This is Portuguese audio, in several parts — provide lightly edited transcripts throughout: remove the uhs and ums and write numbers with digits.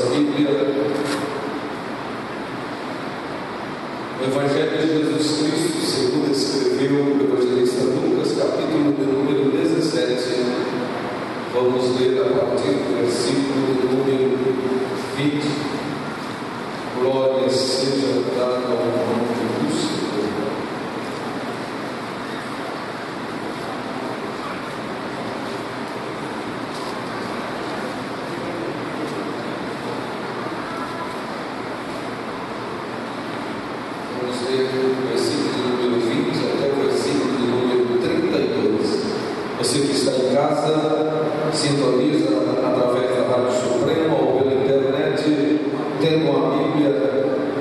Bíblia, o Evangelho de Jesus Cristo, segundo escreveu o evangelista Lucas, capítulo de número 17. Vamos ler a partir do versículo de número 20. Glória seja dada ao nome do Senhor. Vamos ler o versículo número 20 até o versículo número 32. Você que está em casa, sintoniza através da Rádio Suprema ou pela internet, tendo a Bíblia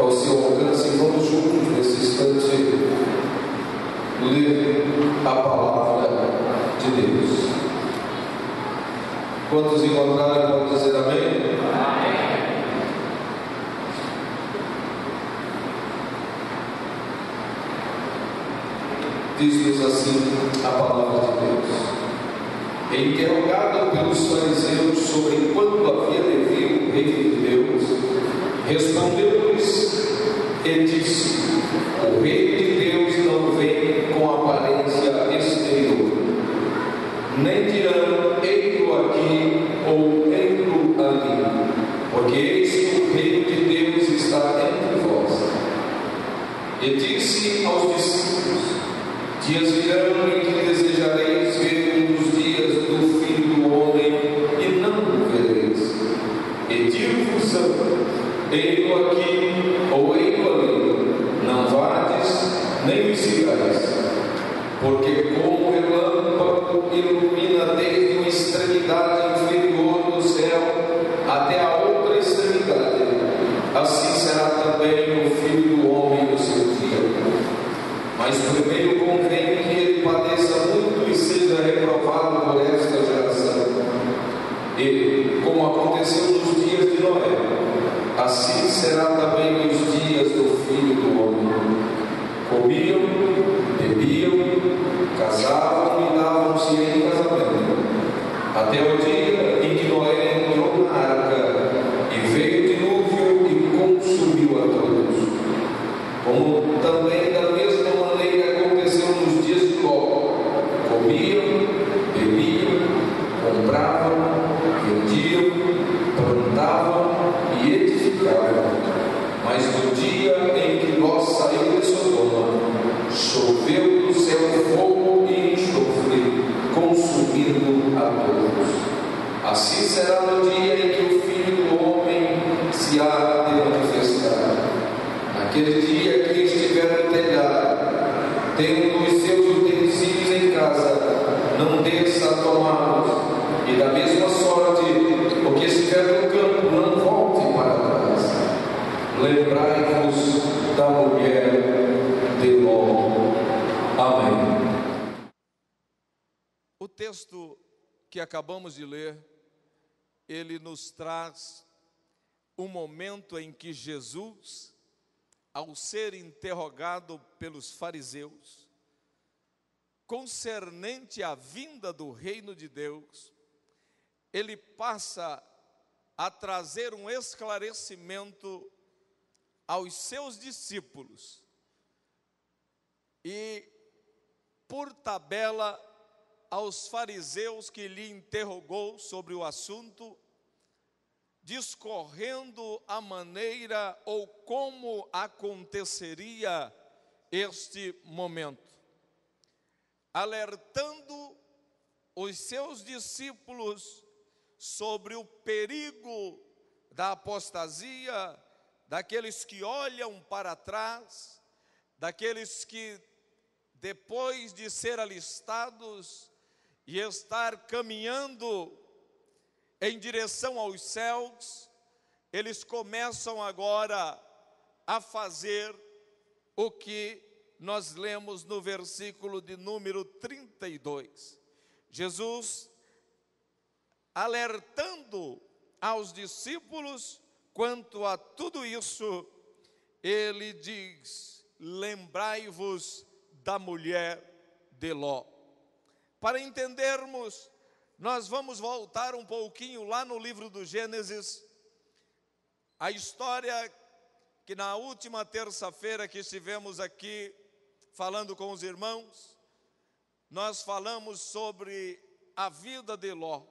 ao seu alcance. Vamos juntos nesse instante ler a palavra de Deus. Quantos encontrarem podem dizer amém? Diz-nos assim a palavra de Deus. Interrogado pelos fariseus sobre quando havia de vir o reino de Deus, respondeu-lhes e disse: o reino de Deus não vem com aparência exterior, nem dirão eis-o aqui ou eis-o ali, porque eis que o reino de Deus está entre vós. E disse aos discípulos: dias virão em que desejareis ver um dos dias do Filho do Homem e não o vereis. E digo-vos: ei-lo aqui ou ei-lo ali, não vades nem o sigais, porque como o relâmpago ilumina desde uma extremidade inferior do céu até a outra extremidade, assim será também o Filho do Homem no seu dia. Mas primeiro convém que ele padeça muito e seja reprovado por esta geração. E, como aconteceu nos dias de Noé, assim será também nos dias do Filho do Homem. Comiam, bebiam, casavam e davam-se em casamento, até o dia em que Noé entrou na arca e veio o dilúvio e consumiu a todos. Como também da mesma maneira aconteceu nos dias de Ló: comiam, bebiam, compravam, vendiam, plantavam e edificavam. Mas no dia em que Ló saiu de Sodoma, choveu do céu fogo e enxofre, consumindo a todos. Assim será no dia em que o Filho do Homem se há de manifestar. Naquele dia, quem estiver no telhado, tendo os seus utensílios em casa, não desça a tomá-los. E da mesma sorte, o que estiver no campo, não volte para trás. Lembrai-vos da mulher de Ló. Amém. O texto que acabamos de ler, ele nos traz um momento em que Jesus, ao ser interrogado pelos fariseus concernente à vinda do reino de Deus, ele passa a trazer um esclarecimento aos seus discípulos e, por tabela, aos fariseus que lhe interrogou sobre o assunto, discorrendo a maneira ou como aconteceria este momento, alertando os seus discípulos sobre o perigo da apostasia, daqueles que olham para trás, daqueles que, depois de ser alistados e estar caminhando em direção aos céus, eles começam agora a fazer o que nós lemos no versículo de número 32. Jesus, alertando aos discípulos quanto a tudo isso, ele diz: lembrai-vos da mulher de Ló. Para entendermos, nós vamos voltar um pouquinho lá no livro do Gênesis, A história que na última terça-feira que estivemos aqui falando com os irmãos, nós falamos sobre a vida de Ló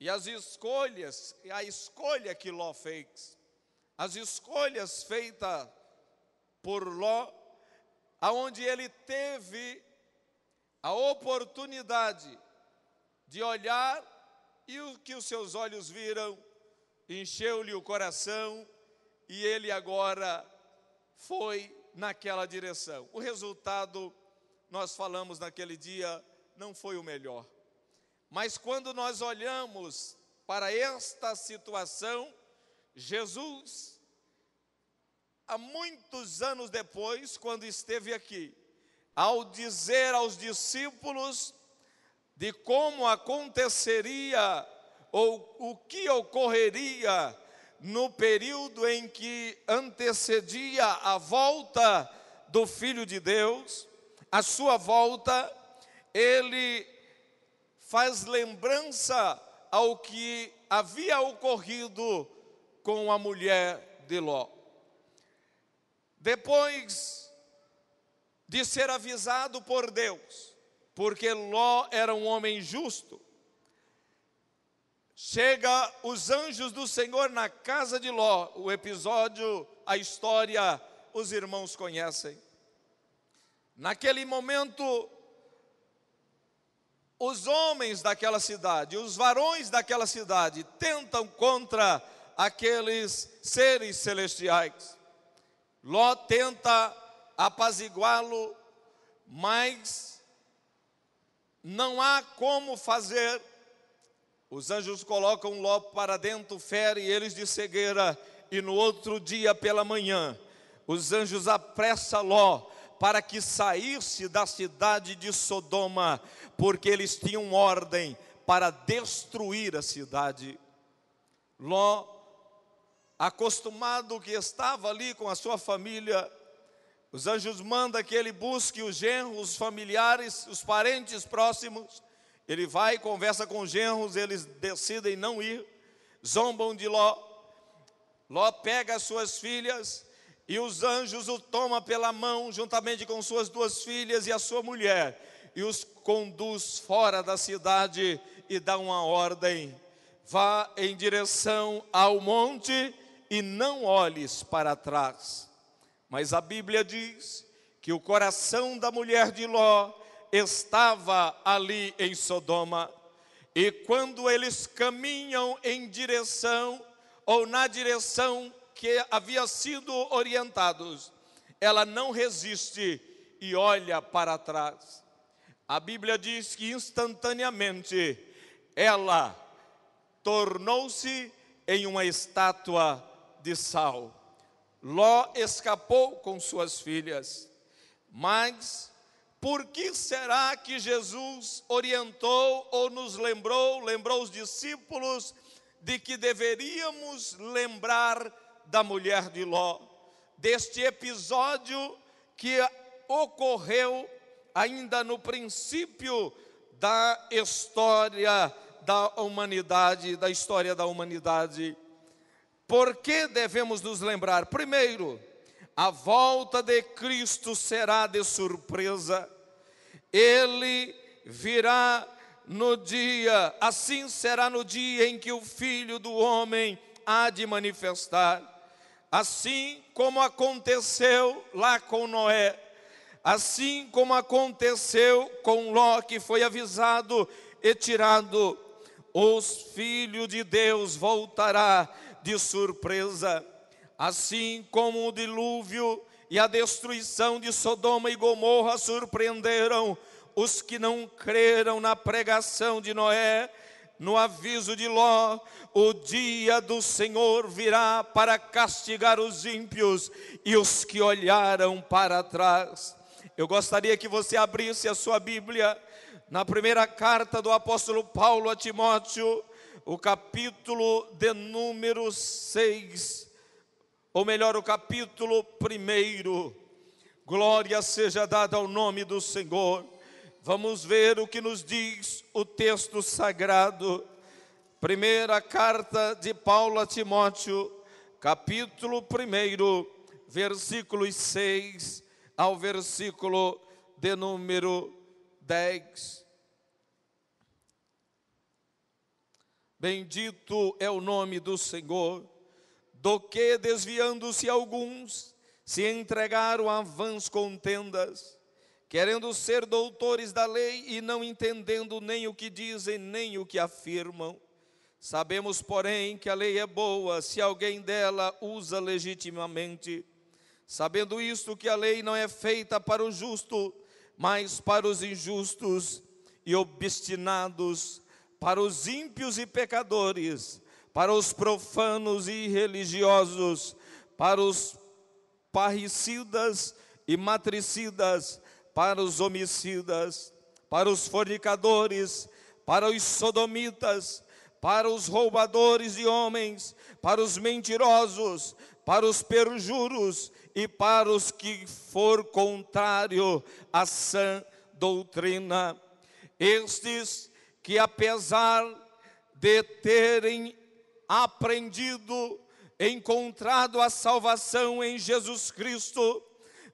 e as escolhas, a escolha que Ló fez, as escolhas feitas por Ló, aonde ele teve a oportunidade de olhar e o que os seus olhos viram encheu-lhe o coração e ele agora foi naquela direção. O resultado, nós falamos naquele dia, não foi o melhor. Mas quando nós olhamos para esta situação, Jesus, há muitos anos depois, quando esteve aqui, ao dizer aos discípulos de como aconteceria ou o que ocorreria no período em que antecedia a volta do Filho de Deus, a sua volta, ele faz lembrança ao que havia ocorrido com a mulher de Ló. Depois de ser avisado por Deus, porque Ló era um homem justo, chega os anjos do Senhor na casa de Ló. O episódio, a história, os irmãos conhecem. Naquele momento, os homens daquela cidade, os varões daquela cidade, tentam contra aqueles seres celestiais. Ló tenta apaziguá-lo, mas não há como fazer. Os anjos colocam Ló para dentro, ferem eles de cegueira, e no outro dia pela manhã, os anjos apressam Ló para que saísse da cidade de Sodoma, porque eles tinham ordem para destruir a cidade. Ló, acostumado que estava ali com a sua família, os anjos mandam que ele busque os genros, os familiares, os parentes próximos. Ele vai, conversa com os genros, eles decidem não ir, zombam de Ló. Ló pega as suas filhas e os anjos o tomam pela mão, juntamente com suas duas filhas e a sua mulher, e os conduz fora da cidade e dá uma ordem: vá em direção ao monte e não olhes para trás. Mas a Bíblia diz que o coração da mulher de Ló estava ali em Sodoma, e quando eles caminham em direção, ou na direção que havia sido orientados, ela não resiste e olha para trás. A Bíblia diz que instantaneamente ela tornou-se em uma estátua de sal. Ló escapou com suas filhas, mas por que será que Jesus orientou ou nos lembrou os discípulos de que deveríamos lembrar da mulher de Ló, deste episódio que ocorreu ainda no princípio da história da humanidade, da história da humanidade? Por que devemos nos lembrar? Primeiro, a volta de Cristo será de surpresa. Ele virá no dia, assim será no dia em que o Filho do Homem há de manifestar. Assim como aconteceu lá com Noé, assim como aconteceu com Ló, que foi avisado e tirado, os filhos de Deus voltará de surpresa. Assim como o dilúvio e a destruição de Sodoma e Gomorra surpreenderam os que não creram na pregação de Noé, no aviso de Ló, o dia do Senhor virá para castigar os ímpios e os que olharam para trás. Eu gostaria que você abrisse a sua Bíblia na primeira carta do apóstolo Paulo a Timóteo, o capítulo de número 6, ou melhor, o capítulo 1. Glória seja dada ao nome do Senhor. Vamos ver o que nos diz o texto sagrado. Primeira carta de Paulo a Timóteo, capítulo 1, versículos 6 ao versículo de número 10. Bendito é o nome do Senhor, do que desviando-se alguns, se entregaram a vãs contendas, querendo ser doutores da lei e não entendendo nem o que dizem, nem o que afirmam. Sabemos, porém, que a lei é boa, se alguém dela usa legitimamente. Sabendo isto, que a lei não é feita para o justo, mas para os injustos e obstinados, para os ímpios e pecadores, para os profanos e irreligiosos, para os parricidas e matricidas, para os homicidas, para os fornicadores, para os sodomitas, para os roubadores de homens, para os mentirosos, para os perjuros e para os que for contrário à sã doutrina. Estes que, apesar de terem aprendido, encontrado a salvação em Jesus Cristo,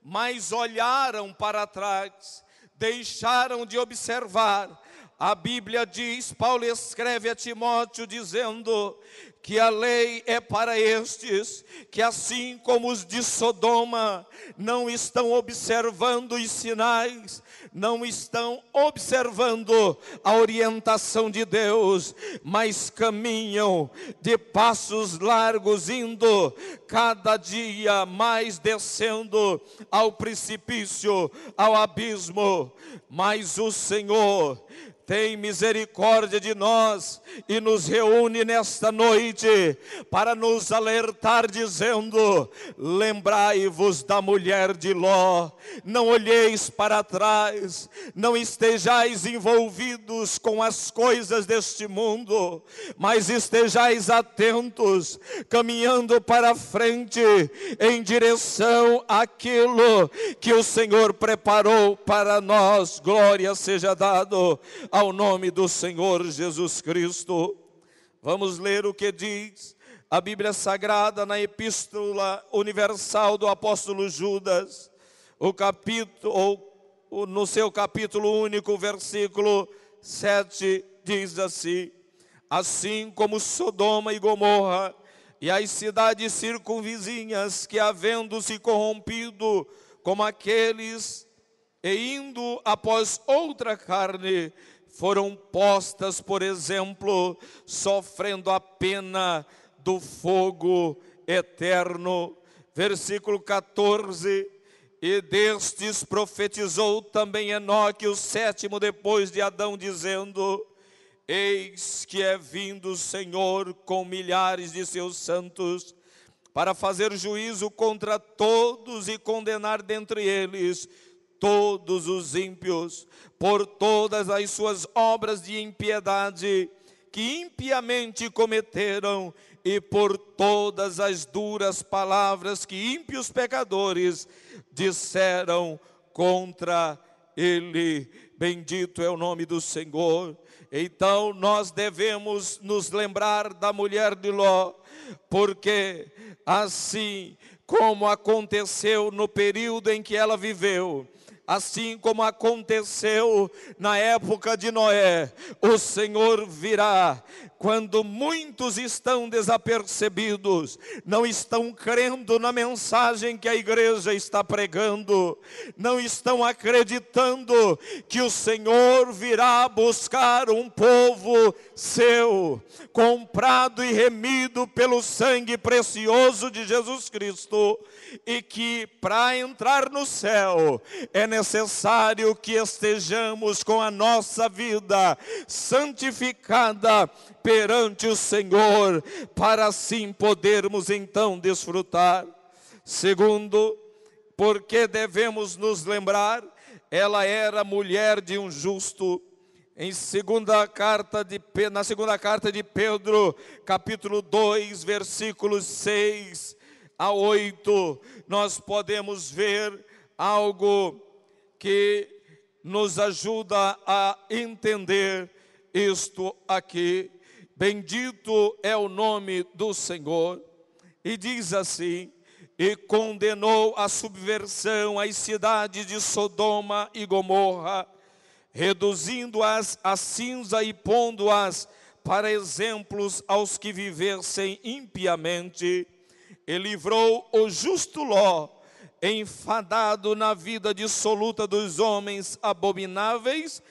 mas olharam para trás, deixaram de observar. A Bíblia diz, Paulo escreve a Timóteo dizendo que a lei é para estes, que assim como os de Sodoma não estão observando os sinais, não estão observando a orientação de Deus, mas caminham de passos largos, indo cada dia mais descendo ao precipício, ao abismo. Mas o Senhor tem misericórdia de nós e nos reúne nesta noite para nos alertar dizendo: lembrai-vos da mulher de Ló, não olheis para trás, não estejais envolvidos com as coisas deste mundo, mas estejais atentos, caminhando para frente em direção àquilo que o Senhor preparou para nós. Glória seja dado ao nome do Senhor Jesus Cristo. Vamos ler o que diz a Bíblia Sagrada na Epístola Universal do Apóstolo Judas, no seu capítulo único, versículo 7, diz assim: assim como Sodoma e Gomorra e as cidades circunvizinhas, que havendo se corrompido como aqueles e indo após outra carne, foram postas, por exemplo, sofrendo a pena do fogo eterno. Versículo 14: e destes profetizou também Enoque, o sétimo depois de Adão, dizendo: eis que é vindo o Senhor com milhares de seus santos, para fazer juízo contra todos e condenar dentre eles todos os ímpios, por todas as suas obras de impiedade que impiamente cometeram, e por todas as duras palavras que ímpios pecadores disseram contra ele. Bendito é o nome do Senhor. Então nós devemos nos lembrar da mulher de Ló, porque assim como aconteceu no período em que ela viveu, assim como aconteceu na época de Noé, o Senhor virá quando muitos estão desapercebidos, não estão crendo na mensagem que a igreja está pregando, não estão acreditando que o Senhor virá buscar um povo seu, comprado e remido pelo sangue precioso de Jesus Cristo, e que para entrar no céu é necessário que estejamos com a nossa vida santificada perante o Senhor, para assim podermos então desfrutar. Segundo, porque devemos nos lembrar, ela era mulher de um justo. Na segunda carta de Pedro, capítulo 2, versículos 6 a 8, nós podemos ver algo que nos ajuda a entender isto aqui. Bendito é o nome do Senhor. E diz assim: e condenou a subversão às cidades de Sodoma e Gomorra, reduzindo-as a cinza e pondo-as para exemplos aos que vivessem impiamente. E livrou o justo Ló, enfadado na vida dissoluta dos homens abomináveis,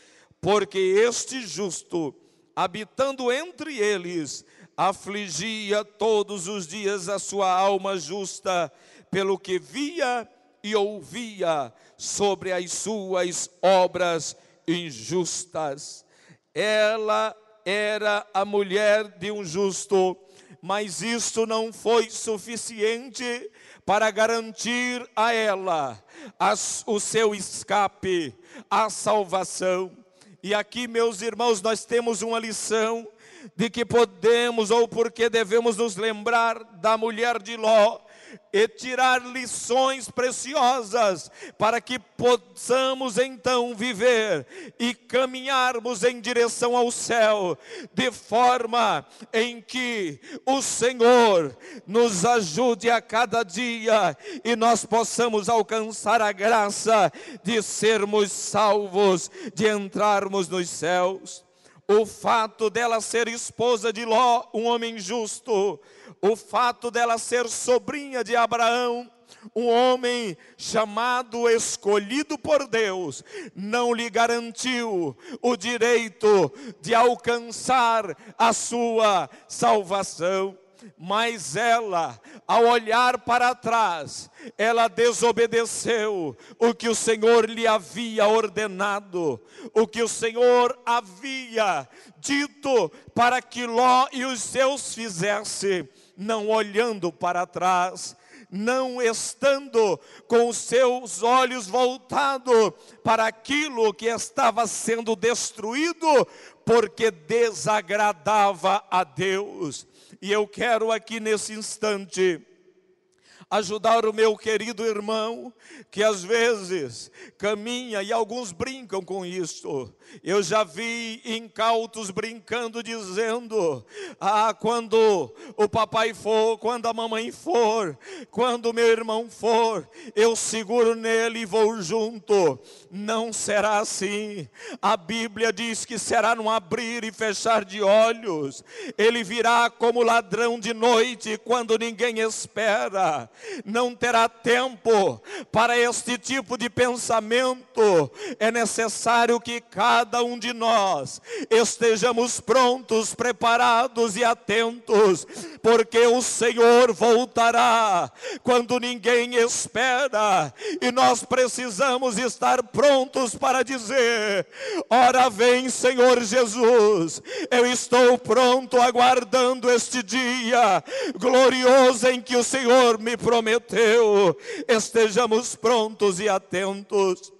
porque este justo, habitando entre eles, afligia todos os dias a sua alma justa, pelo que via e ouvia sobre as suas obras injustas. Ela era a mulher de um justo, mas isto não foi suficiente para garantir a ela o seu escape, a salvação. E aqui, meus irmãos, nós temos uma lição de que podemos, ou porque devemos nos lembrar da mulher de Ló, e tirar lições preciosas, para que possamos então viver e caminharmos em direção ao céu, de forma em que o Senhor nos ajude a cada dia, e nós possamos alcançar a graça de sermos salvos, de entrarmos nos céus. O fato dela ser esposa de Ló, um homem justo, o fato dela ser sobrinha de Abraão, um homem chamado, escolhido por Deus, não lhe garantiu o direito de alcançar a sua salvação. Mas ela, ao olhar para trás, ela desobedeceu o que o Senhor lhe havia ordenado, o que o Senhor havia dito para que Ló e os seus fizessem, não olhando para trás, não estando com os seus olhos voltados para aquilo que estava sendo destruído, porque desagradava a Deus. E eu quero aqui nesse instante ajudar o meu querido irmão, que às vezes caminha, e alguns brincam com isso. Eu já vi incautos brincando, dizendo: quando o papai for, quando a mamãe for, quando o meu irmão for, eu seguro nele e vou junto. Não será assim. A Bíblia diz que será num abrir e fechar de olhos. Ele virá como ladrão de noite, quando ninguém espera. Não terá tempo para este tipo de pensamento. É necessário que cada um de nós estejamos prontos, preparados e atentos, porque o Senhor voltará quando ninguém espera, e nós precisamos estar prontos para dizer: ora vem, Senhor Jesus. Eu estou pronto, aguardando este dia glorioso em que o Senhor me prometeu. Estejamos prontos e atentos.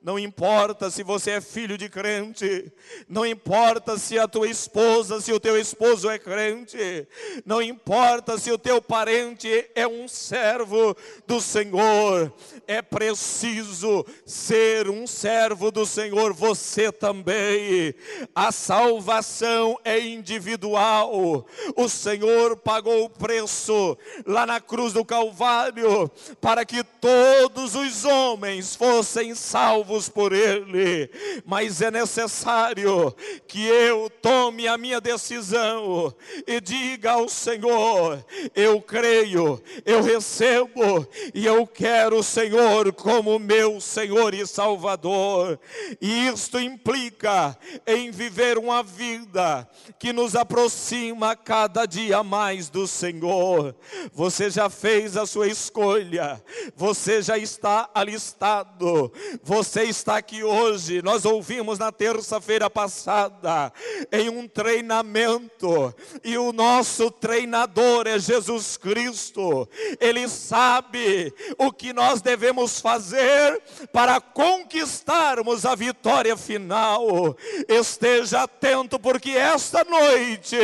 Não importa se você é filho de crente, não importa se a tua esposa, se o teu esposo é crente, não importa se o teu parente é um servo do Senhor, é preciso ser um servo do Senhor você também. A salvação é individual. O Senhor pagou o preço lá na cruz do Calvário para que todos os homens fossem salvos por Ele, mas é necessário que eu tome a minha decisão e diga ao Senhor: eu creio, eu recebo e eu quero o Senhor como meu Senhor e Salvador. E isto implica em viver uma vida que nos aproxima cada dia mais do Senhor. Você já fez a sua escolha, você já está alistado, você está aqui hoje. Nós ouvimos na terça-feira passada em um treinamento, e o nosso treinador é Jesus Cristo. Ele sabe o que nós devemos fazer para conquistarmos a vitória final. Esteja atento, porque esta noite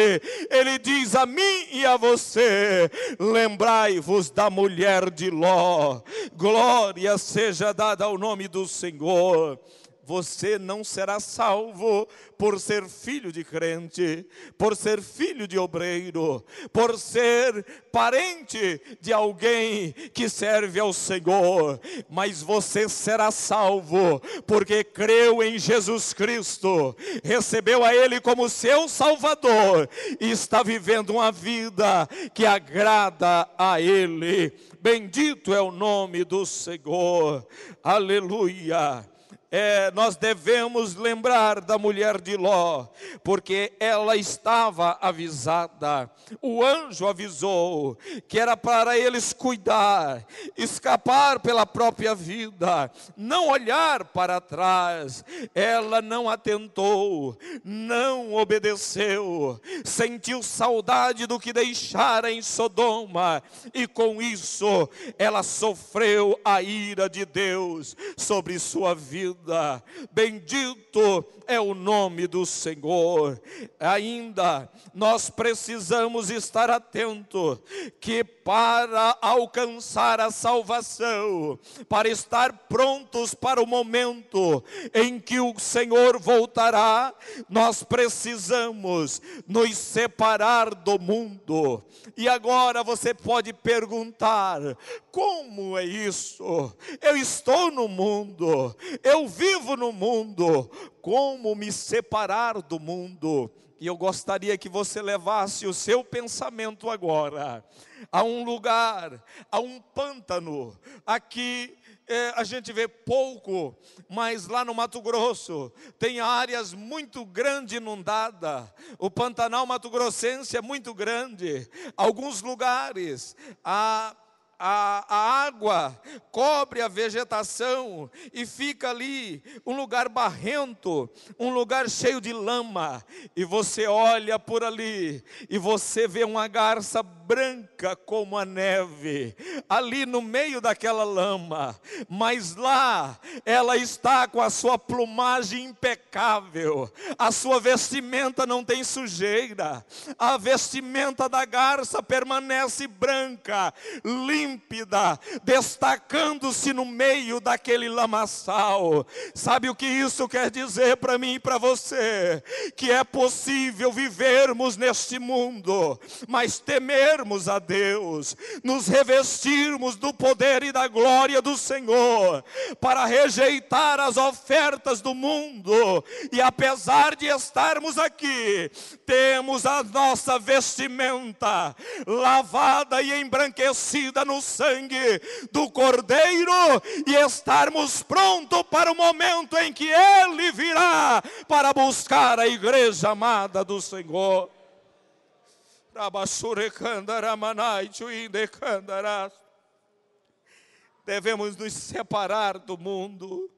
Ele diz a mim e a você: lembrai-vos da mulher de Ló. Glória seja dada ao nome do Senhor. você não será salvo por ser filho de crente, por ser filho de obreiro, por ser parente de alguém que serve ao Senhor, mas você será salvo porque creu em Jesus Cristo, recebeu a Ele como seu Salvador e está vivendo uma vida que agrada a Ele. Bendito é o nome do Senhor, aleluia. Nós devemos lembrar da mulher de Ló, porque ela estava avisada. O anjo avisou que era para eles cuidar, escapar pela própria vida, não olhar para trás. Ela não atentou, não obedeceu, sentiu saudade do que deixara em Sodoma, e com isso ela sofreu a ira de Deus sobre sua vida. Bendito é o nome do Senhor. Ainda nós precisamos estar atentos que para alcançar a salvação, para estar prontos para o momento em que o Senhor voltará, nós precisamos nos separar do mundo. E agora você pode perguntar: como é isso? Eu estou no mundo, eu vivo no mundo, como me separar do mundo? E eu gostaria que você levasse o seu pensamento agora a um lugar, a um pântano. Aqui a gente vê pouco, mas lá no Mato Grosso tem áreas muito grandes inundadas. O Pantanal Mato Grossense é muito grande. Alguns lugares a água cobre a vegetação e fica ali um lugar barrento, um lugar cheio de lama, e você olha por ali e você vê uma garça branca como a neve ali no meio daquela lama, mas lá ela está com a sua plumagem impecável, a sua vestimenta não tem sujeira, a vestimenta da garça permanece branca, límpida, destacando-se no meio daquele lamaçal. Sabe o que isso quer dizer para mim e para você? Que é possível vivermos neste mundo, mas temermos a Deus, nos revestirmos do poder e da glória do Senhor, para rejeitar as ofertas do mundo, e apesar de estarmos aqui, temos a nossa vestimenta lavada e embranquecida no sangue do Cordeiro, e estarmos prontos para o momento em que Ele virá para buscar a igreja amada do Senhor. Devemos nos separar do mundo,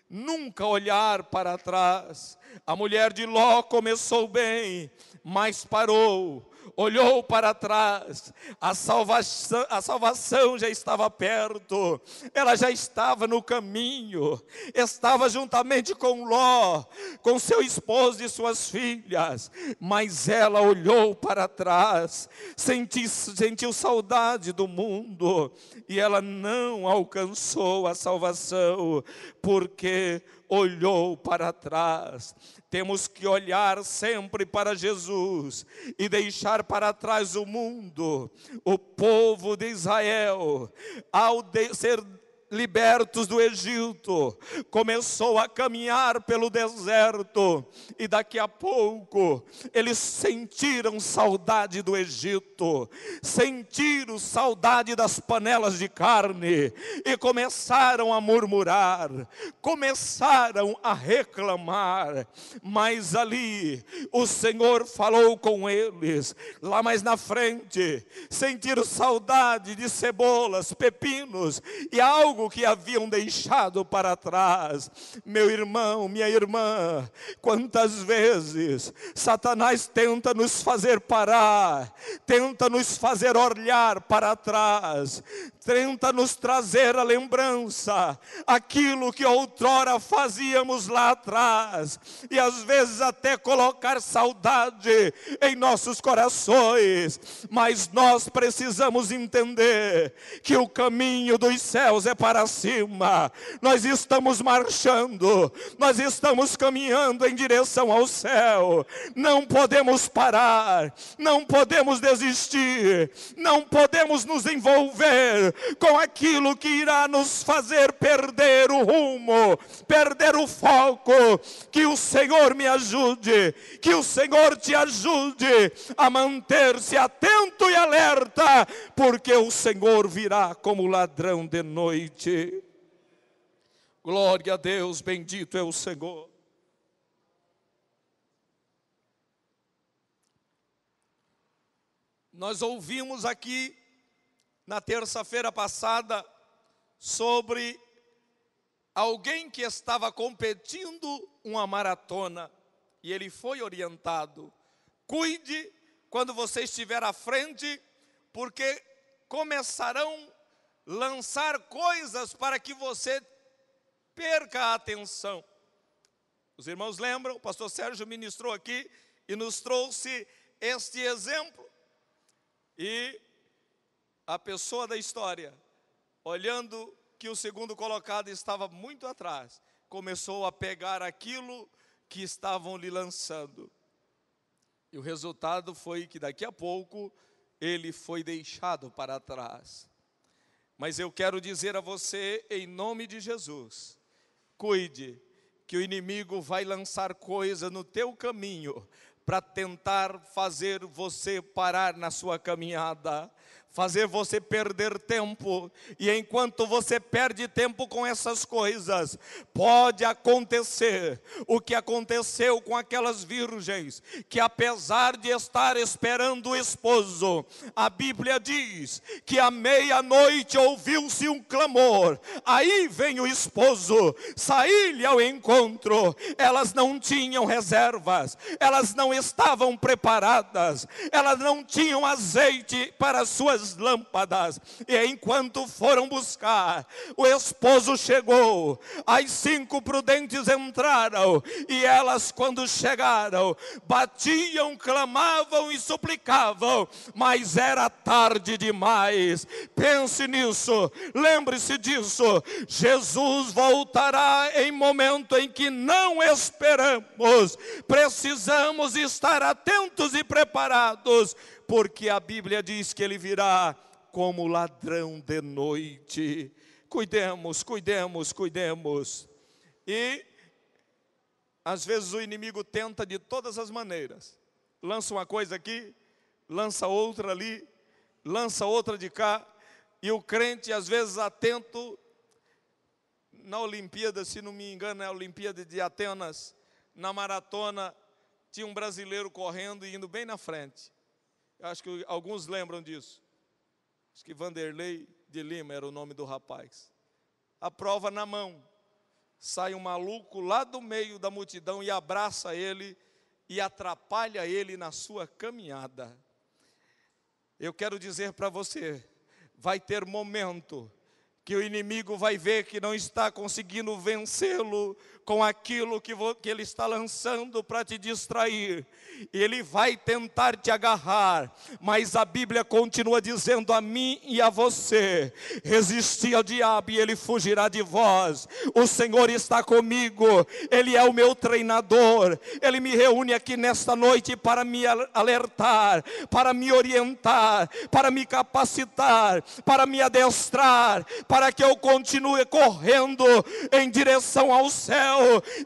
nunca olhar para trás. A mulher de Ló começou bem, mas parou, olhou para trás. A salvação já estava perto, ela já estava no caminho, estava juntamente com Ló, com seu esposo e suas filhas, mas ela olhou para trás, sentiu saudade do mundo, e ela não alcançou a salvação, porque olhou para trás. Temos que olhar sempre para Jesus e deixar para trás o mundo. O povo de Israel, ao ser libertos do Egito, começou a caminhar pelo deserto, e daqui a pouco eles sentiram saudade do Egito, sentiram saudade das panelas de carne, e começaram a murmurar, começaram a reclamar. Mas ali o Senhor falou com eles. Lá mais na frente, sentiram saudade de cebolas, pepinos e algo que haviam deixado para trás. Meu irmão, minha irmã, quantas vezes Satanás tenta nos fazer parar, tenta nos fazer olhar para trás, tenta nos trazer a lembrança, aquilo que outrora fazíamos lá atrás, e às vezes até colocar saudade em nossos corações. Mas nós precisamos entender que o caminho dos céus é para para cima. Nós estamos marchando, nós estamos caminhando em direção ao céu. Não podemos parar, não podemos desistir, não podemos nos envolver com aquilo que irá nos fazer perder o rumo, perder o foco. Que o Senhor me ajude, que o Senhor te ajude a manter-se atento e alerta, porque o Senhor virá como ladrão de noite. Glória a Deus, bendito é o Senhor. Nós ouvimos aqui na terça-feira passada sobre alguém que estava competindo uma maratona e ele foi orientado: cuide quando você estiver à frente, porque começarão a lançar coisas para que você perca a atenção. Os irmãos lembram, o pastor Sérgio ministrou aqui e nos trouxe este exemplo. E a pessoa da história, olhando que o segundo colocado estava muito atrás, começou a pegar aquilo que estavam lhe lançando. E o resultado foi que daqui a pouco ele foi deixado para trás. Mas eu quero dizer a você, em nome de Jesus, cuide, que o inimigo vai lançar coisa no teu caminho para tentar fazer você parar na sua caminhada, fazer você perder tempo. E enquanto você perde tempo com essas coisas, pode acontecer o que aconteceu com aquelas virgens, que apesar de estar esperando o esposo, a Bíblia diz que à meia-noite ouviu-se um clamor: aí vem o esposo, saí-lhe ao encontro. Elas não tinham reservas, elas não estavam preparadas, elas não tinham azeite para suas lâmpadas, e enquanto foram buscar, o esposo chegou. As 5 prudentes entraram, e elas, quando chegaram, batiam, clamavam e suplicavam, mas era tarde demais. Pense nisso, lembre-se disso. Jesus voltará em momento em que não esperamos. Precisamos estar atentos e preparados, porque a Bíblia diz que ele virá como ladrão de noite. Cuidemos, cuidemos, cuidemos. E às vezes o inimigo tenta de todas as maneiras. Lança uma coisa aqui, lança outra ali, lança outra de cá. E o crente às vezes atento. Na Olimpíada, se não me engano, é a Olimpíada de Atenas, na maratona, tinha um brasileiro correndo e indo bem na frente. Acho que alguns lembram disso. Acho que Vanderlei de Lima era o nome do rapaz. A prova na mão. Sai um maluco lá do meio da multidão e abraça ele e atrapalha ele na sua caminhada. Eu quero dizer para você, vai ter momento que o inimigo vai ver que não está conseguindo vencê-lo com aquilo que ele está lançando para te distrair. E ele vai tentar te agarrar, mas a Bíblia continua dizendo a mim e a você: resisti ao diabo e ele fugirá de vós. O Senhor está comigo, Ele é o meu treinador. Ele me reúne aqui nesta noite para me alertar, para me orientar, para me capacitar, para me adestrar, para que eu continue correndo em direção ao céu.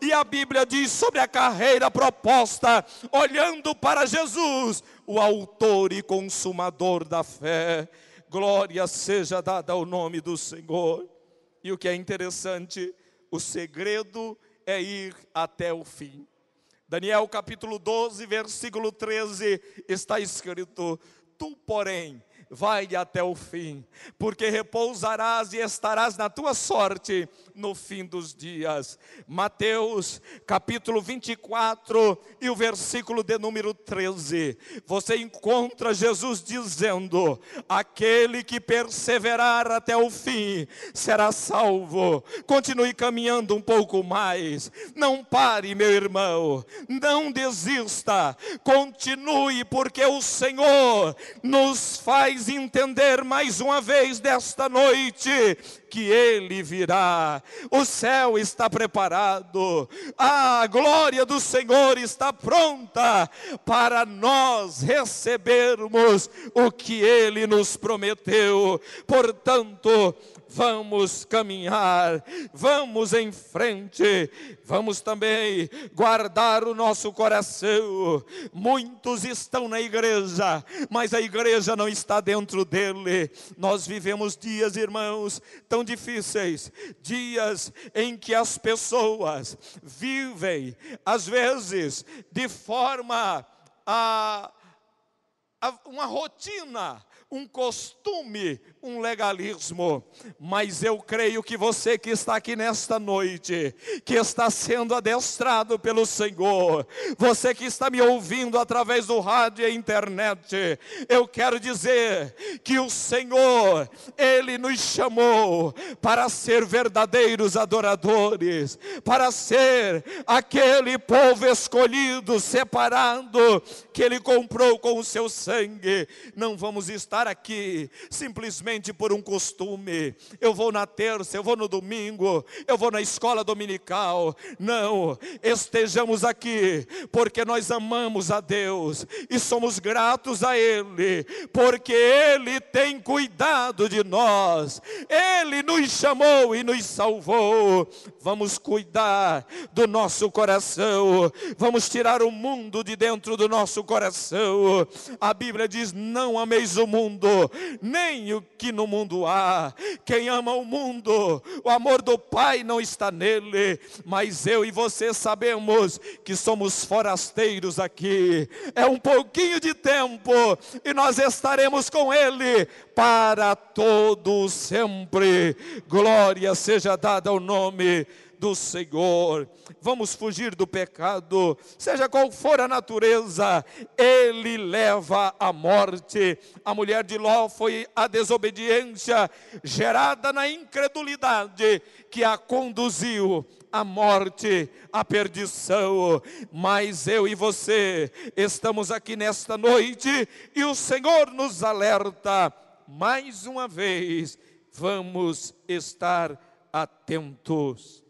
E a Bíblia diz sobre a carreira proposta, olhando para Jesus, o autor e consumador da fé. Glória seja dada ao nome do Senhor. E o que é interessante, o segredo é ir até o fim. Daniel capítulo 12, versículo 13, está escrito: tu, porém, vai até o fim, porque repousarás e estarás na tua sorte no fim dos dias. Mateus capítulo 24 e o versículo de número 13, você encontra Jesus dizendo: aquele que perseverar até o fim será salvo. Continue caminhando um pouco mais, não pare, meu irmão, não desista, continue, porque o Senhor nos faz faz entender mais uma vez desta noite que Ele virá. O céu está preparado, a glória do Senhor está pronta para nós recebermos o que Ele nos prometeu. Portanto, vamos caminhar, vamos em frente, vamos também guardar o nosso coração. Muitos estão na igreja, mas a igreja não está dentro dele. Nós vivemos dias, irmãos, tão difíceis, dias em que as pessoas vivem, às vezes, de forma uma rotina, um costume, um legalismo. Mas eu creio que você que está aqui nesta noite, que está sendo adestrado pelo Senhor, você que está me ouvindo através do rádio e a internet, eu quero dizer que o Senhor, Ele nos chamou para ser verdadeiros adoradores, para ser aquele povo escolhido, separado, que Ele comprou com o seu sangue. Não vamos estar aqui simplesmente por um costume. Eu vou na terça, eu vou no domingo, eu vou na escola dominical. Não, estejamos aqui porque nós amamos a Deus e somos gratos a Ele, porque Ele tem cuidado de nós. Ele nos chamou e nos salvou. Vamos cuidar do nosso coração, vamos tirar o mundo de dentro do nosso coração. A Bíblia diz: não ameis o mundo, nem o que no mundo há. Quem ama o mundo, o amor do Pai não está nele. Mas eu e você sabemos que somos forasteiros aqui. É um pouquinho de tempo e nós estaremos com Ele para todo sempre. Glória seja dada ao nome do Senhor. Vamos fugir do pecado, seja qual for a natureza, ele leva à morte. A mulher de Ló foi a desobediência gerada na incredulidade que a conduziu à morte, à perdição. Mas eu e você estamos aqui nesta noite e o Senhor nos alerta mais uma vez: vamos estar atentos.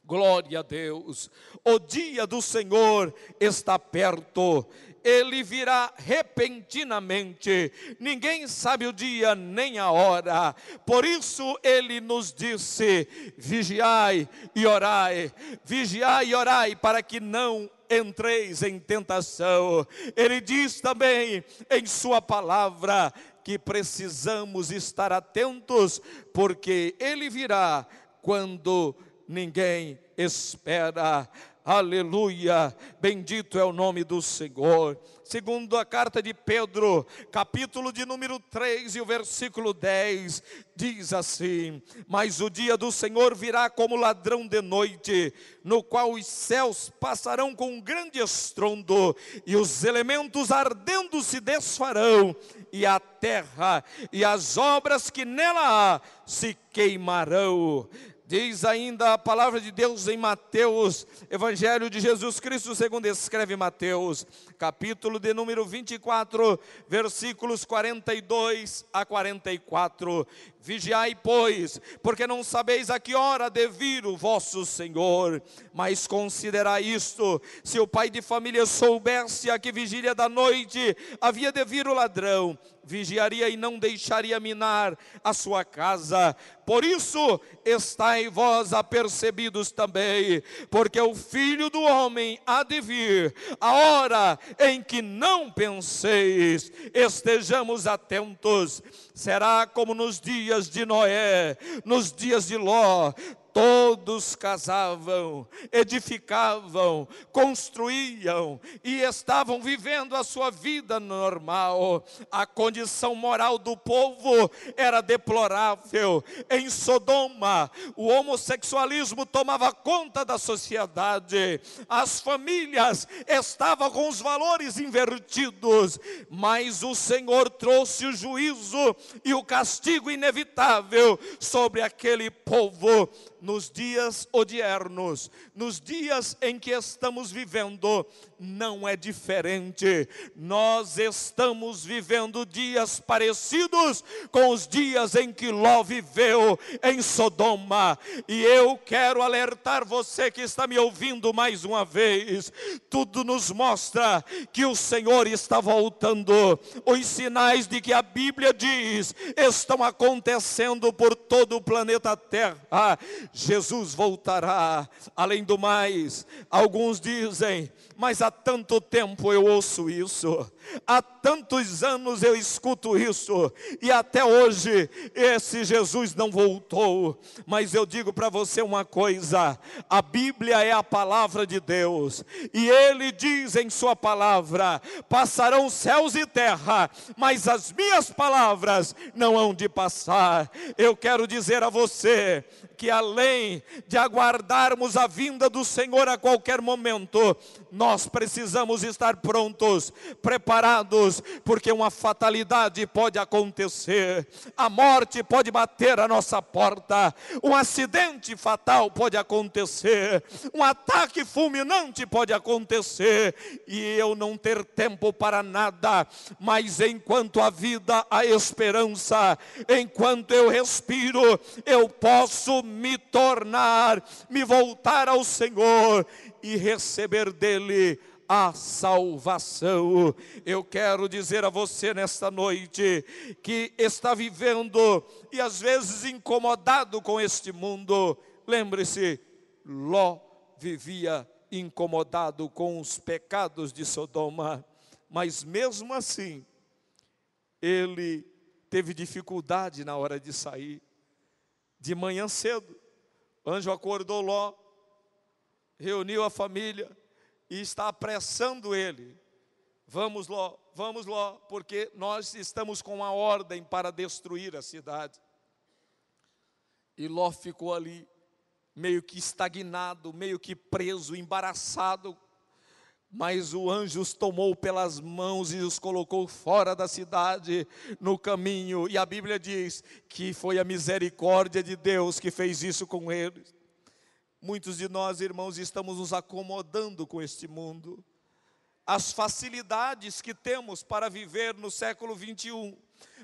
Glória a Deus. O dia do Senhor está perto. Ele virá repentinamente. Ninguém sabe o dia nem a hora. Por isso Ele nos disse: vigiai e orai. Vigiai e orai para que não entreis em tentação. Ele diz também em sua palavra que precisamos estar atentos, porque Ele virá quando ninguém espera. Aleluia, bendito é o nome do Senhor. Segundo a carta de Pedro, capítulo de número 3 e o versículo 10, diz assim: mas o dia do Senhor virá como ladrão de noite, no qual os céus passarão com um grande estrondo, e os elementos ardendo se desfarão, e a terra e as obras que nela há se queimarão. Diz ainda a palavra de Deus em Mateus, Evangelho de Jesus Cristo segundo escreve Mateus, capítulo de número 24, versículos 42 a 44. Vigiai, pois, porque não sabeis a que hora de vir o vosso Senhor. Mas considerai isto: se o pai de família soubesse a que vigília da noite havia de vir o ladrão, vigiaria e não deixaria minar a sua casa. Por isso estai vós apercebidos também, porque o Filho do Homem há de vir a hora em que não penseis. Estejamos atentos. Será como nos dias de Noé, nos dias de Ló. Todos casavam, edificavam, construíam e estavam vivendo a sua vida normal. A condição moral do povo era deplorável. Em Sodoma, o homossexualismo tomava conta da sociedade. As famílias estavam com os valores invertidos. Mas o Senhor trouxe o juízo e o castigo inevitável sobre aquele povo. nos dias odiernos, nos dias em que estamos vivendo, não é diferente. Nós estamos vivendo dias parecidos com os dias em que Ló viveu em Sodoma. E eu quero alertar você que está me ouvindo mais uma vez. Tudo nos mostra que o Senhor está voltando. Os sinais de que a Bíblia diz estão acontecendo por todo o planeta Terra. Jesus voltará. Além do mais, alguns dizem: mas há tanto tempo eu ouço isso, há tantos anos eu escuto isso, e até hoje esse Jesus não voltou. Mas eu digo para você uma coisa: a Bíblia é a palavra de Deus, e Ele diz em sua palavra: passarão céus e terra, mas as minhas palavras não hão de passar. Eu quero dizer a você que além de aguardarmos a vinda do Senhor a qualquer momento, nós precisamos estar prontos, preparados, porque uma fatalidade pode acontecer, a morte pode bater à nossa porta, um acidente fatal pode acontecer, um ataque fulminante pode acontecer, e eu não ter tempo para nada. Mas enquanto a vida, a esperança, enquanto eu respiro, eu posso me voltar ao Senhor e receber dele a salvação. Eu quero dizer a você nesta noite que está vivendo e às vezes incomodado com este mundo. Lembre-se, Ló vivia incomodado com os pecados de Sodoma, mas mesmo assim ele teve dificuldade na hora de sair. De manhã cedo, o anjo acordou Ló, reuniu a família e está apressando ele. Vamos Ló, porque nós estamos com uma ordem para destruir a cidade. E Ló ficou ali, meio que estagnado, meio que preso, embaraçado. Mas o anjo os tomou pelas mãos e os colocou fora da cidade, no caminho. E a Bíblia diz que foi a misericórdia de Deus que fez isso com eles. Muitos de nós, irmãos, estamos nos acomodando com este mundo. As facilidades que temos para viver no século 21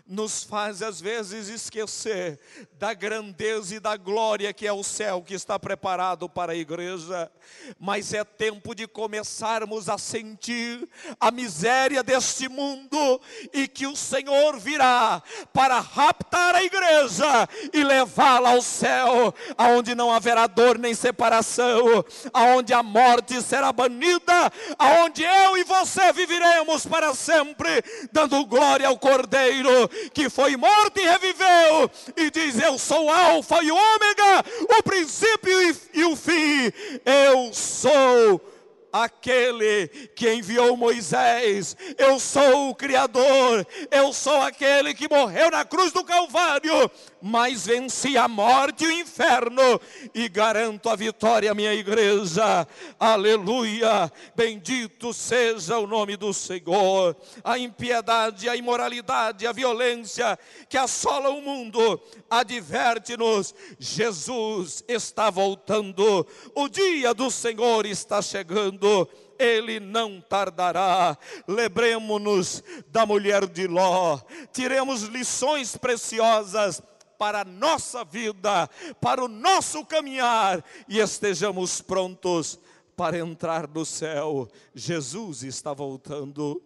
nos faz às vezes esquecer da grandeza e da glória que é o céu que está preparado para a igreja. Mas é tempo de começarmos a sentir a miséria deste mundo, e que o Senhor virá para raptar a igreja e levá-la ao céu, aonde não haverá dor nem separação, aonde a morte será banida, aonde eu e você viveremos para sempre, dando glória ao Cordeiro que foi morto e reviveu, e diz: eu sou o Alfa e o Ômega, o princípio e o fim. Eu sou aquele que enviou Moisés, eu sou o Criador, eu sou aquele que morreu na cruz do Calvário, mas venci a morte e o inferno, e garanto a vitória à minha igreja. Aleluia, bendito seja o nome do Senhor. A impiedade, a imoralidade, a violência que assola o mundo adverte-nos: Jesus está voltando, o dia do Senhor está chegando, Ele não tardará. Lembremos-nos da mulher de Ló, tiremos lições preciosas para a nossa vida, para o nosso caminhar, e estejamos prontos para entrar no céu. Jesus está voltando.